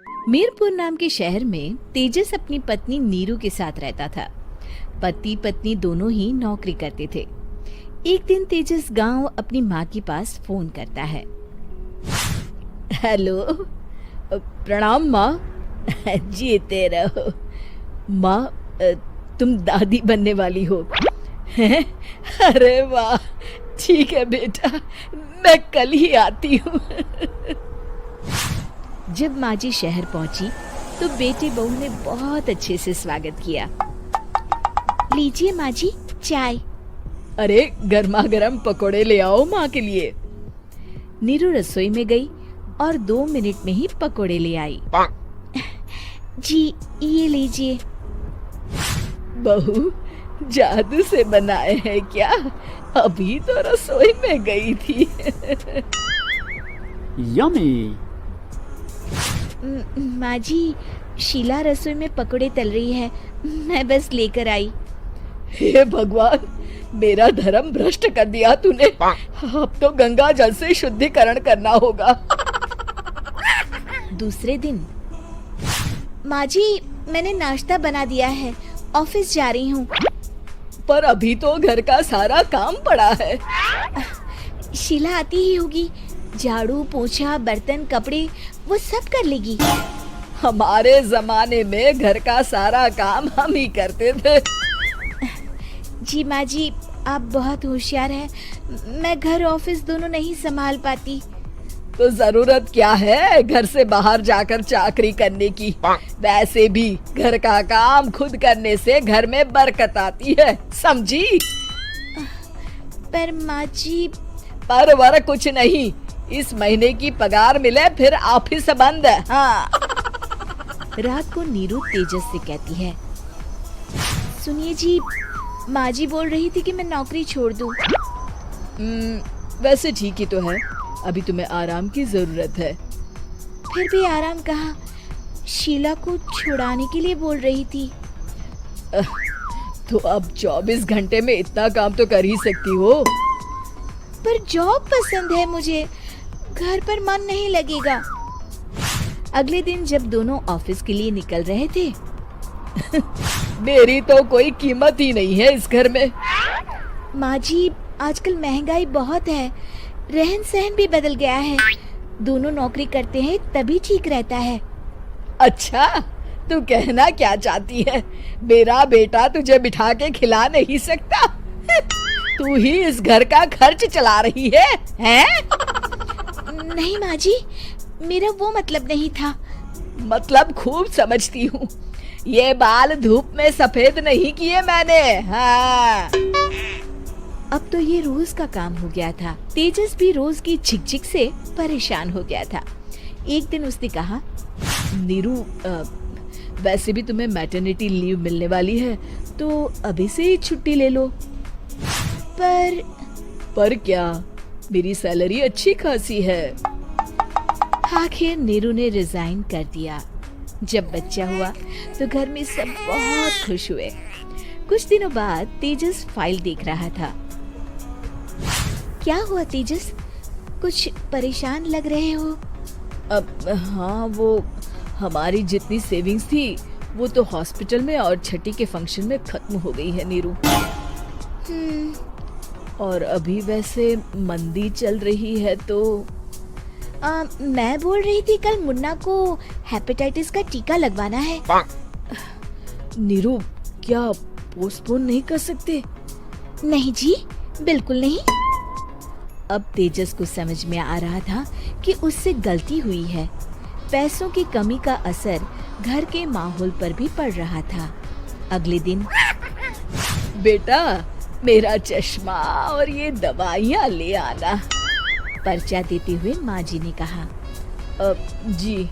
मीरपुर नाम के शहर में तेजस अपनी पत्नी नीरू के साथ रहता था। पति पत्नी दोनों ही नौकरी करते थे। एक दिन तेजस गांव अपनी माँ के पास फोन करता है। हेलो, प्रणाम माँ। जीते रहो माँ, तुम दादी बनने वाली हो हैं? अरे वाह, ठीक है बेटा, मैं कल ही आती हूँ। जब माँ जी शहर पहुंची तो बेटे बहू ने बहुत अच्छे से स्वागत किया। लीजिए माँ जी, चाय। अरे गर्मा गर्म पकोड़े ले आओ माँ के लिए। नीरू रसोई में गई और 2 मिनट में ही पकोड़े ले आई। जी ये लीजिए। बहू जादू से बनाए हैं क्या? अभी तो रसोई में गई थी। यम्मी। माँ जी, शीला रसोई में पकोड़े तल रही है, मैं बस लेकर आई। हे भगवान, मेरा धर्म भ्रष्ट कर दिया तूने। अब तो गंगा जल से शुद्धिकरण करना होगा। दूसरे दिन, माँ जी मैंने नाश्ता बना दिया है, ऑफिस जा रही हूँ। पर अभी तो घर का सारा काम पड़ा है। शीला आती ही होगी, झाड़ू पोछा बर्तन कपड़े वो सब कर लेगी। हमारे जमाने में घर का सारा काम हम ही करते थे। जी माँ जी, आप बहुत होशियार हैं, मैं घर ऑफिस दोनों नहीं संभाल पाती। तो जरूरत क्या है घर से बाहर जाकर चाकरी करने की? वैसे भी घर का काम खुद करने से घर में बरकत आती है, समझी? पर माँ जी। पर वर कुछ नहीं, इस महीने की पगार मिले फिर ऑफिस बंद। हाँ। रात को नीरू तेजस से कहती है, सुनिए जी, माँ जी बोल रही थी कि मैं नौकरी छोड़ दूं। वैसे ठीक ही तो है, अभी तुम्हें आराम की जरूरत है। फिर भी आराम कहाँ, शीला को छुड़ाने के लिए बोल रही थी। तो अब 24 घंटे में इतना काम तो कर ही सकती हो। पर जॉब पसंद है मुझे, घर पर मन नहीं लगेगा। अगले दिन जब दोनों ऑफिस के लिए निकल रहे थे, मेरी तो कोई कीमत ही नहीं है इस घर में। माँ जी, आजकल महंगाई बहुत है, रहन सहन भी बदल गया है, दोनों नौकरी करते हैं तभी ठीक रहता है। अच्छा, तू कहना क्या चाहती है? मेरा बेटा तुझे बिठा के खिला नहीं सकता? तू ही इस घर का खर्च चला रही है, हैं? नहीं माँ जी, मेरा वो मतलब नहीं था। मतलब खूब समझती हूँ, ये बाल धूप में सफेद नहीं किए मैंने। हाँ। अब तो ये रोज का काम हो गया था। तेजस भी रोज की झिकझिक से परेशान हो गया था। एक दिन उसने कहा, नीरू, वैसे भी तुम्हें मैटरनिटी लीव मिलने वाली है, तो अभी से ही छुट्टी ले लो। पर क्या, मेरी सैलरी अच्छी खासी है। आखिर नीरू ने रिजाइन कर दिया। जब बच्चा हुआ तो घर में सब बहुत खुश हुए। कुछ दिनों बाद तेजस फाइल देख रहा था। क्या हुआ तेजस, कुछ परेशान लग रहे हो? अब हाँ, वो हमारी जितनी सेविंग्स थी वो तो हॉस्पिटल में और छठी के फंक्शन में खत्म हो गई है नीरू। और अभी वैसे मंदी चल रही है तो मैं बोल रही थी कल मुन्ना को हेपेटाइटिस का टीका लगवाना है। नीरू, क्या पोस्टपोन नहीं कर सकते? नहीं जी, बिल्कुल नहीं। अब तेजस को समझ में आ रहा था कि उससे गलती हुई है। पैसों की कमी का असर घर के माहौल पर भी पड़ रहा था। अगले दिन, बेटा मेरा चश्मा और ये दवाइयाँ ले आना, पर्चा देते हुए माँ जी ने कहा। जी।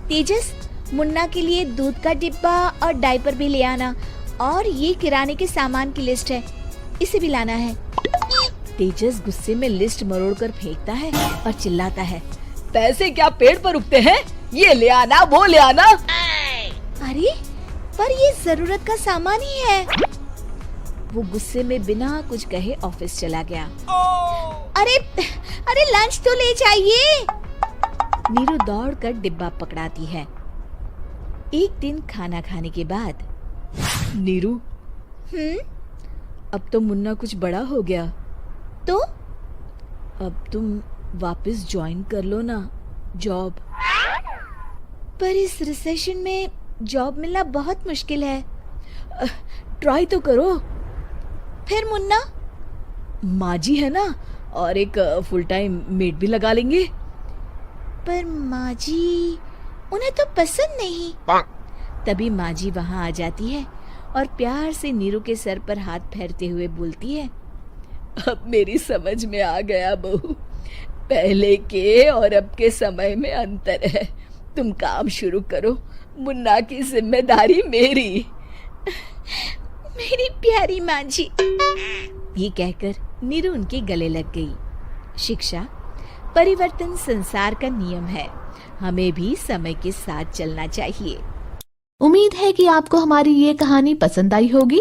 तेजस, मुन्ना के लिए दूध का डिब्बा और डायपर भी ले आना, और ये किराने के सामान की लिस्ट है, इसे भी लाना है। तेजस गुस्से में लिस्ट मरोड़ कर फेंकता है और चिल्लाता है, पैसे क्या पेड़ पर उगते हैं? ये ले आना, वो ले आना। अरे पर ये जरूरत का सामान ही है। वो गुस्से में बिना कुछ कहे ऑफिस चला गया। अरे लंच तो ले जाइए। नीरू दौड़कर डिब्बा पकड़ाती है। एक दिन खाना खाने के बाद, नीरू, अब तो मुन्ना कुछ बड़ा हो गया, तो अब तुम वापस ज्वाइन कर लो ना जॉब। पर इस रिसेशन में जॉब मिलना बहुत मुश्किल है। ट्राई तो करो। फिर मुन्ना? माँ जी है ना, और एक फुल टाइम मेड भी लगा लेंगे। पर माँ जी, उन्हें तो पसंद नहीं। तभी माँ जी वहाँ आ जाती है और प्यार से नीरू के सर पर हाथ फेरते हुए बोलती है, अब मेरी समझ में आ गया बहू, पहले के और अब के समय में अंतर है। तुम काम शुरू करो, मुन्ना की जिम्मेदारी मेरी। मेरी प्यारी माँ जी। ये कहकर नीरू उनके गले लग गई। शिक्षा, परिवर्तन संसार का नियम है, हमें भी समय के साथ चलना चाहिए। उम्मीद है कि आपको हमारी ये कहानी पसंद आई होगी।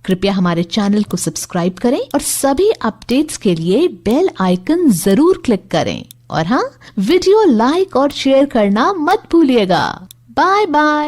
कृपया हमारे चैनल को सब्सक्राइब करें और सभी अपडेट्स के लिए बेल आइकन जरूर क्लिक करें। और हाँ, वीडियो लाइक और शेयर करना मत भूलिएगा। Bye bye.